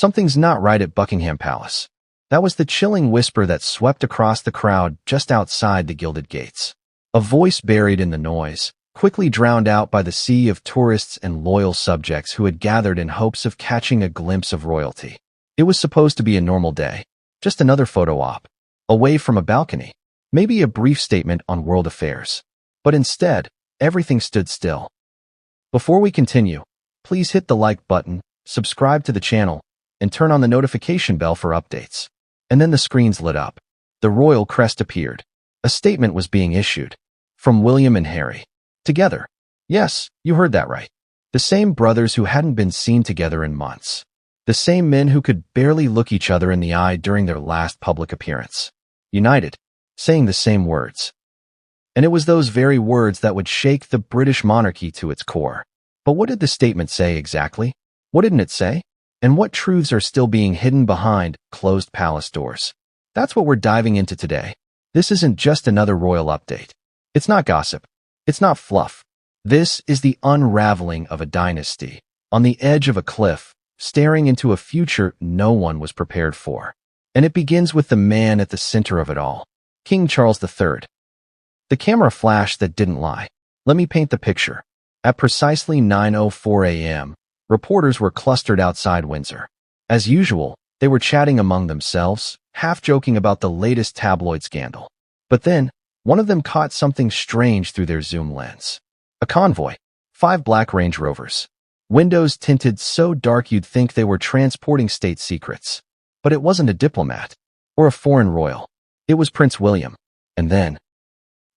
Something's not right at Buckingham Palace. That was the chilling whisper that swept across the crowd just outside the gilded gates. A voice buried in the noise, quickly drowned out by the sea of tourists and loyal subjects who had gathered in hopes of catching a glimpse of royalty. It was supposed to be a normal day, just another photo op, away from a balcony, maybe a brief statement on world affairs. But instead, everything stood still. Before we continue, please hit the like button, subscribe to the channel, and turn on the notification bell for updates. And then the screens lit up. The royal crest appeared. A statement was being issued. From William and Harry. Together. Yes, you heard that right. The same brothers who hadn't been seen together in months. The same men who could barely look each other in the eye during their last public appearance. United. Saying the same words. And it was those very words that would shake the British monarchy to its core. But what did the statement say exactly? What didn't it say? And what truths are still being hidden behind closed palace doors? That's what we're diving into today. This isn't just another royal update. It's not gossip. It's not fluff. This is the unraveling of a dynasty, on the edge of a cliff, staring into a future no one was prepared for. And it begins with the man at the center of it all, King Charles III. The camera flash that didn't lie. Let me paint the picture. At precisely 9:04 a.m., reporters were clustered outside Windsor. As usual, they were chatting among themselves, half joking about the latest tabloid scandal. But then, one of them caught something strange through their zoom lens. A convoy. 5 black Range Rovers. Windows tinted so dark you'd think they were transporting state secrets. But it wasn't a diplomat. Or a foreign royal. It was Prince William. And then,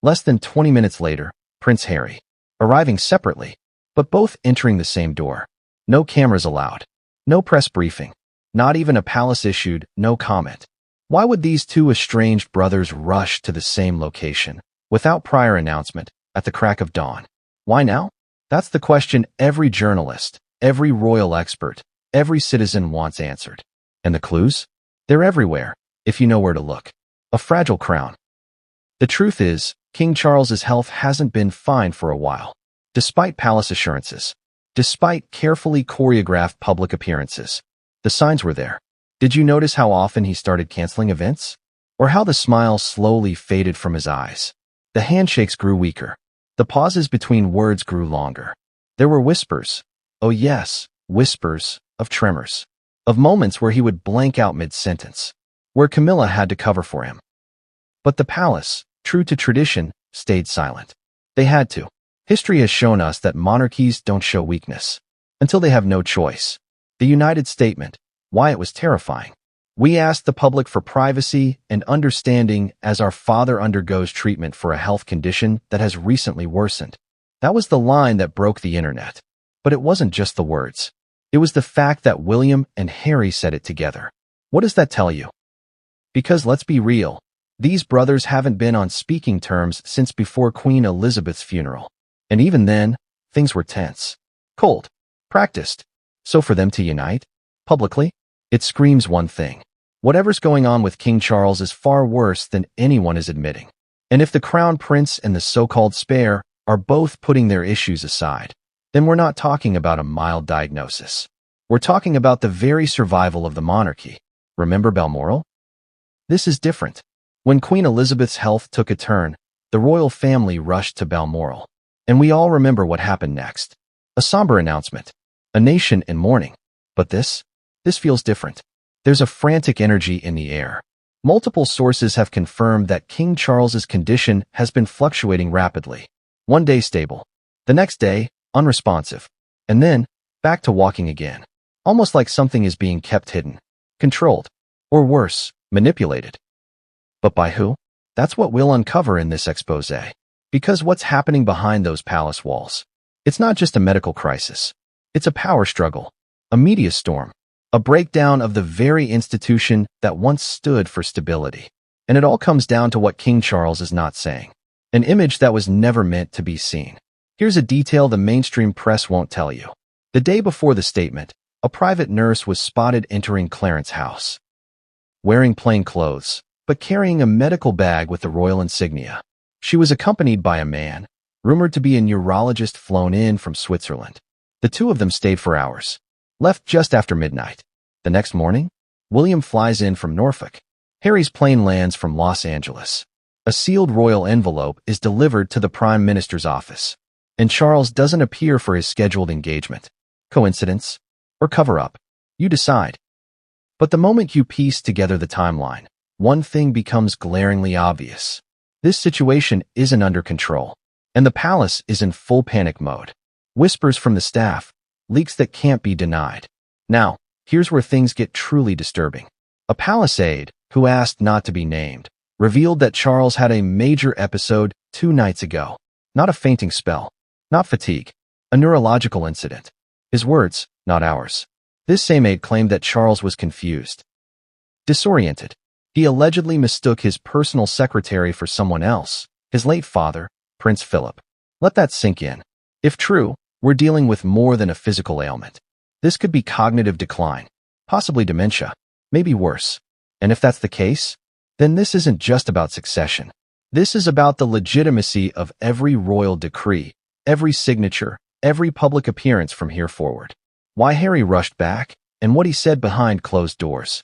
less than 20 minutes later, Prince Harry. Arriving separately, but both entering the same door. No cameras allowed. No press briefing. Not even a palace-issued no comment. Why would these two estranged brothers rush to the same location, without prior announcement, at the crack of dawn? Why now? That's the question every journalist, every royal expert, every citizen wants answered. And the clues? They're everywhere, if you know where to look. A fragile crown. The truth is, King Charles's health hasn't been fine for a while. Despite palace assurances. Despite carefully choreographed public appearances, the signs were there. Did you notice how often he started canceling events? Or how the smile slowly faded from his eyes? The handshakes grew weaker. The pauses between words grew longer. There were whispers. Oh yes, whispers of tremors. Of moments where he would blank out mid-sentence. Where Camilla had to cover for him. But the palace, true to tradition, stayed silent. They had to. History has shown us that monarchies don't show weakness until they have no choice. The United Statement, why it was terrifying. We asked the public for privacy and understanding as our father undergoes treatment for a health condition that has recently worsened. That was the line that broke the internet. But it wasn't just the words. It was the fact that William and Harry said it together. What does that tell you? Because let's be real, these brothers haven't been on speaking terms since before Queen Elizabeth's funeral. And even then, things were tense, cold, practiced. So for them to unite, publicly, it screams one thing. Whatever's going on with King Charles is far worse than anyone is admitting. And if the Crown Prince and the so-called spare are both putting their issues aside, then we're not talking about a mild diagnosis. We're talking about the very survival of the monarchy. Remember Balmoral? This is different. When Queen Elizabeth's health took a turn, the royal family rushed to Balmoral. And we all remember what happened next. A somber announcement. A nation in mourning. But this feels different. There's a frantic energy in the air. Multiple sources have confirmed that King Charles's condition has been fluctuating rapidly. One day stable. The next day, unresponsive. And then, back to walking again. Almost like something is being kept hidden. Controlled. Or worse, manipulated. But by who? That's what we'll uncover in this expose. Because what's happening behind those palace walls? It's not just a medical crisis. It's a power struggle, a media storm, a breakdown of the very institution that once stood for stability. And it all comes down to what King Charles is not saying. An image that was never meant to be seen. Here's a detail the mainstream press won't tell you. The day before the statement, a private nurse was spotted entering Clarence's house. Wearing plain clothes, but carrying a medical bag with the royal insignia. She was accompanied by a man, rumored to be a neurologist flown in from Switzerland. The two of them stayed for hours. Left just after midnight. The next morning, William flies in from Norfolk. Harry's plane lands from Los Angeles. A sealed royal envelope is delivered to the Prime Minister's office, and Charles doesn't appear for his scheduled engagement. Coincidence? Or cover-up? You decide. But the moment you piece together the timeline, one thing becomes glaringly obvious. This situation isn't under control, and the palace is in full panic mode. Whispers from the staff, leaks that can't be denied. Now, here's where things get truly disturbing. A palace aide, who asked not to be named, revealed that Charles had a major episode 2 nights ago. Not a fainting spell, not fatigue, a neurological incident. His words, not ours. This same aide claimed that Charles was confused, disoriented. He allegedly mistook his personal secretary for someone else, his late father, Prince Philip. Let that sink in. If true, we're dealing with more than a physical ailment. This could be cognitive decline, possibly dementia, maybe worse. And if that's the case, then this isn't just about succession. This is about the legitimacy of every royal decree, every signature, every public appearance from here forward. Why Harry rushed back, and what he said behind closed doors.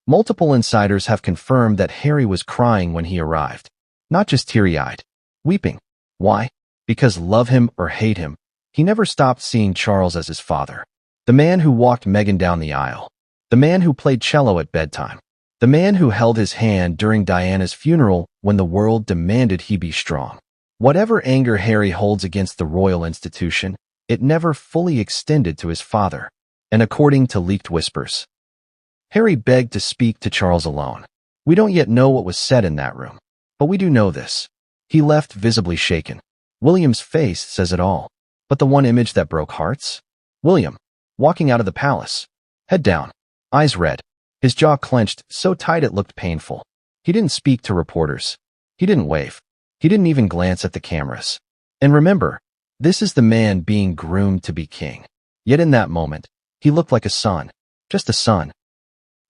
Multiple insiders have confirmed that Harry was crying when he arrived. Not just teary-eyed, weeping. Why? Because love him or hate him, he never stopped seeing Charles as his father. The man who walked Meghan down the aisle. The man who played cello at bedtime. The man who held his hand during Diana's funeral when the world demanded he be strong. Whatever anger Harry holds against the royal institution, it never fully extended to his father. And according to leaked whispers, Harry begged to speak to Charles alone. We don't yet know what was said in that room, but we do know this. He left visibly shaken. William's face says it all. But the one image that broke hearts? William, walking out of the palace, head down, eyes red, his jaw clenched so tight it looked painful. He didn't speak to reporters. He didn't wave. He didn't even glance at the cameras. And remember, this is the man being groomed to be king. Yet in that moment, he looked like a son, just a son,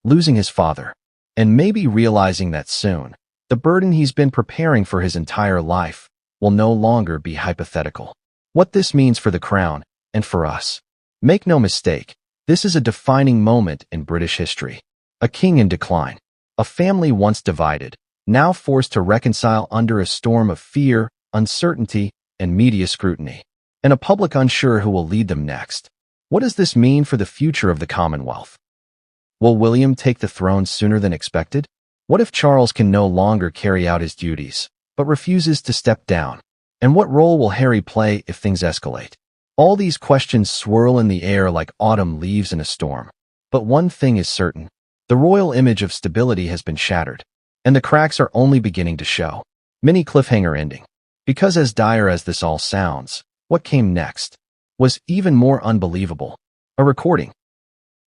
losing his father, and maybe realizing that soon, the burden he's been preparing for his entire life will no longer be hypothetical. What this means for the crown, and for us. Make no mistake, this is a defining moment in British history. A king in decline, a family once divided, now forced to reconcile under a storm of fear, uncertainty, and media scrutiny, and a public unsure who will lead them next. What does this mean for the future of the Commonwealth? Will William take the throne sooner than expected? What if Charles can no longer carry out his duties, but refuses to step down? And what role will Harry play if things escalate? All these questions swirl in the air like autumn leaves in a storm. But one thing is certain. The royal image of stability has been shattered, and the cracks are only beginning to show. Mini cliffhanger ending. Because as dire as this all sounds, what came next was even more unbelievable. A recording.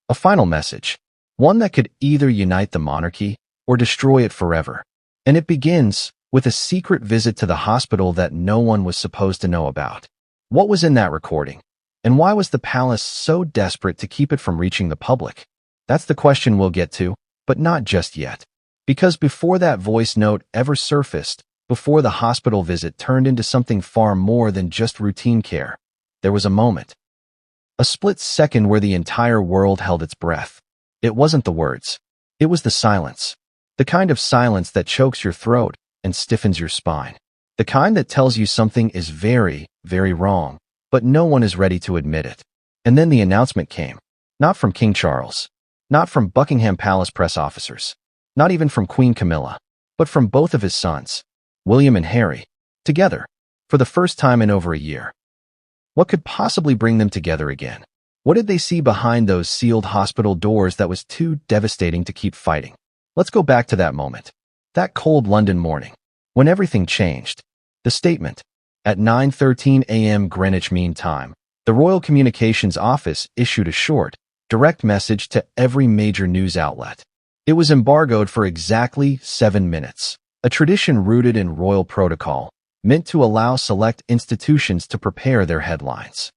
A final message. One that could either unite the monarchy or destroy it forever. And it begins with a secret visit to the hospital that no one was supposed to know about. What was in that recording? And why was the palace so desperate to keep it from reaching the public? That's the question we'll get to, but not just yet. Because before that voice note ever surfaced, before the hospital visit turned into something far more than just routine care, there was a moment. A split second where the entire world held its breath. It wasn't the words. It was the silence. The kind of silence that chokes your throat and stiffens your spine. The kind that tells you something is very, very wrong, but no one is ready to admit it. And then the announcement came. Not from King Charles. Not from Buckingham Palace press officers. Not even from Queen Camilla. But from both of his sons, William and Harry, together, for the first time in over a year. What could possibly bring them together again? What did they see behind those sealed hospital doors that was too devastating to keep fighting? Let's go back to that moment. That cold London morning, when everything changed. The statement. At 9:13 a.m. Greenwich Mean Time, the Royal Communications Office issued a short, direct message to every major news outlet. It was embargoed for exactly 7 minutes, a tradition rooted in royal protocol, meant to allow select institutions to prepare their headlines.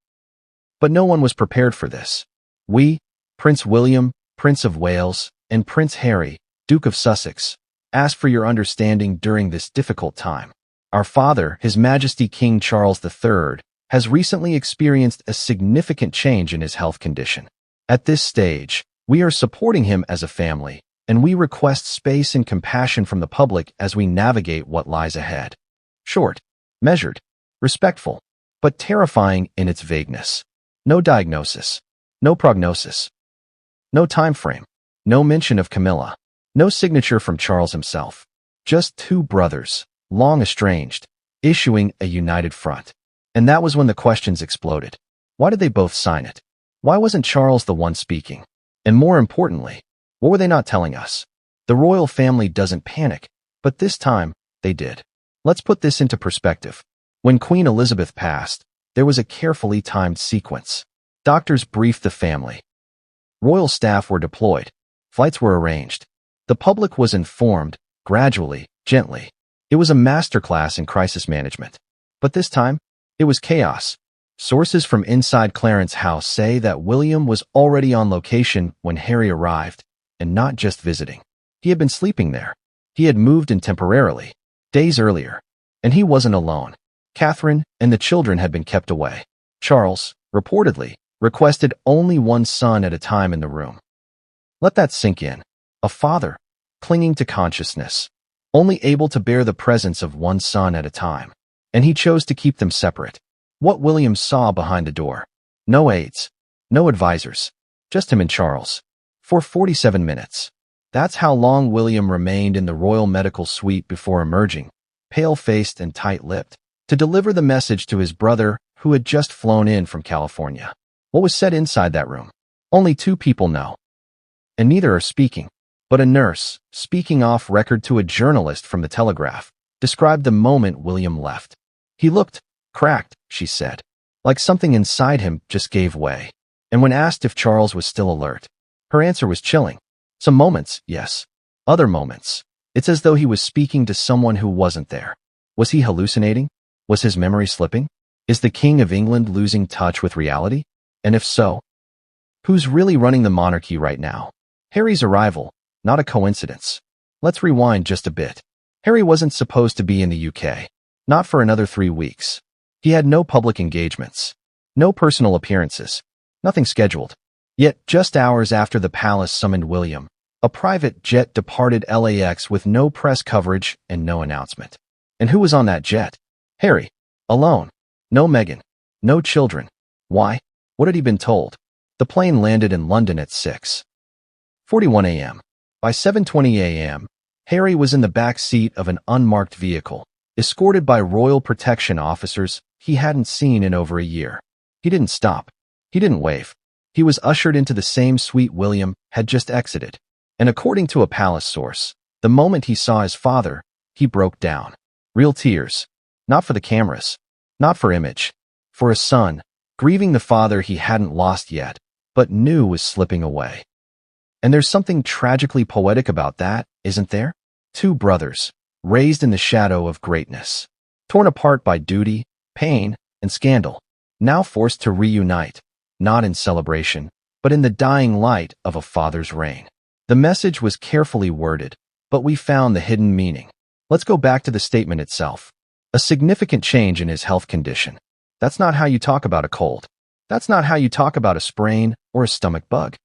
But no one was prepared for this. We, Prince William, Prince of Wales, and Prince Harry, Duke of Sussex, ask for your understanding during this difficult time. Our father, His Majesty King Charles III, has recently experienced a significant change in his health condition. At this stage, We are supporting him as a family, and we request space and compassion from the public as we navigate what lies ahead. Short, measured, respectful, but terrifying in its vagueness. No diagnosis, no prognosis, no time frame, no mention of Camilla, no signature from Charles himself. Just two brothers, long estranged, issuing a united front. And that was when the questions exploded. Why did they both sign it? Why wasn't Charles the one speaking? And more importantly, what were they not telling us? The royal family doesn't panic, but this time, they did. Let's put this into perspective. When Queen Elizabeth passed, there was a carefully timed sequence. Doctors briefed the family. Royal staff were deployed. Flights were arranged. The public was informed, gradually, gently. It was a masterclass in crisis management. But this time, it was chaos. Sources from inside Clarence House say that William was already on location when Harry arrived, and not just visiting. He had been sleeping there. He had moved in temporarily, days earlier. And he wasn't alone. Catherine and the children had been kept away. Charles, reportedly, requested only one son at a time in the room. Let that sink in. A father, clinging to consciousness, only able to bear the presence of one son at a time. And he chose to keep them separate. What William saw behind the door. No aides, no advisors, just him and Charles. For 47 minutes. That's how long William remained in the royal medical suite before emerging, pale-faced and tight-lipped, to deliver the message to his brother who had just flown in from California. What was said inside that room? Only two people know. And neither are speaking. But a nurse, speaking off record to a journalist from the Telegraph, described the moment William left. He looked cracked, she said, like something inside him just gave way. And when asked if Charles was still alert, her answer was chilling. Some moments, yes. Other moments, it's as though he was speaking to someone who wasn't there. Was he hallucinating? Was his memory slipping? Is the King of England losing touch with reality? And if so, who's really running the monarchy right now? Harry's arrival, not a coincidence. Let's rewind just a bit. Harry wasn't supposed to be in the UK. Not for another 3 weeks. He had no public engagements, no personal appearances, nothing scheduled. Yet, just hours after the palace summoned William, a private jet departed LAX with no press coverage and no announcement. And who was on that jet? Harry. Alone. No Meghan. No children. Why? What had he been told? The plane landed in London at 6:41 a.m. By 7:20 a.m., Harry was in the back seat of an unmarked vehicle, escorted by royal protection officers he hadn't seen in over a year. He didn't stop. He didn't wave. He was ushered into the same suite William had just exited. And according to a palace source, the moment he saw his father, he broke down. Real tears. Not for the cameras. Not for image. For a son, grieving the father he hadn't lost yet, but knew was slipping away. And there's something tragically poetic about that, isn't there? Two brothers, raised in the shadow of greatness, torn apart by duty, pain, and scandal, now forced to reunite, not in celebration, but in the dying light of a father's reign. The message was carefully worded, but we found the hidden meaning. Let's go back to the statement itself. A significant change in his health condition. That's not how you talk about a cold. That's not how you talk about a sprain or a stomach bug.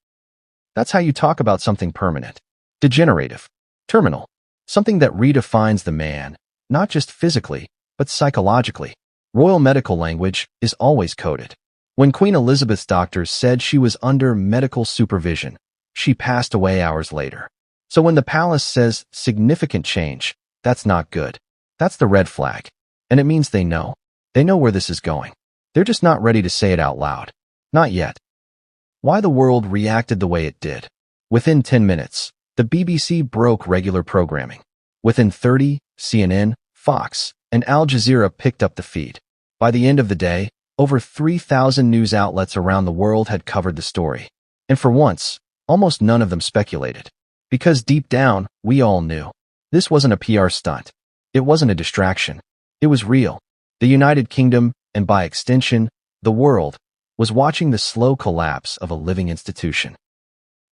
That's how you talk about something permanent, degenerative, terminal, something that redefines the man, not just physically, but psychologically. Royal medical language is always coded. When Queen Elizabeth's doctors said she was under medical supervision, she passed away hours later. So when the palace says significant change, that's not good. That's the red flag. And it means they know. They know where this is going. They're just not ready to say it out loud. Not yet. Why the world reacted the way it did. Within 10 minutes, the BBC broke regular programming. Within 30, CNN, Fox, and Al Jazeera picked up the feed. By the end of the day, over 3,000 news outlets around the world had covered the story. And for once, almost none of them speculated. Because deep down, we all knew. This wasn't a PR stunt. It wasn't a distraction. It was real. The United Kingdom, and by extension, the world, was watching the slow collapse of a living institution.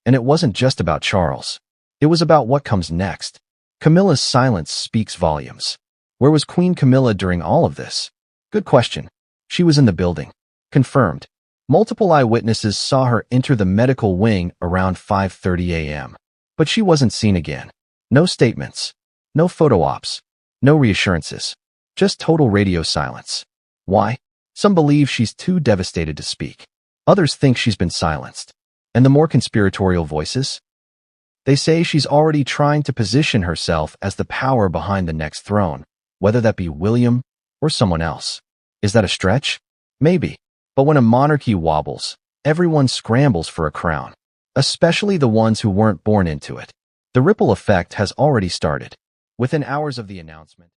And it wasn't just about Charles. It was about what comes next. Camilla's silence speaks volumes. Where was Queen Camilla during all of this? Good question. She was in the building. Confirmed. Multiple eyewitnesses saw her enter the medical wing around 5:30 a.m. But she wasn't seen again. No statements. No photo ops. No reassurances. Just total radio silence. Why? Some believe she's too devastated to speak. Others think she's been silenced. And the more conspiratorial voices? They say she's already trying to position herself as the power behind the next throne, whether that be William or someone else. Is that a stretch? Maybe. But when a monarchy wobbles, everyone scrambles for a crown, especially the ones who weren't born into it. The ripple effect has already started. Within hours of the announcement,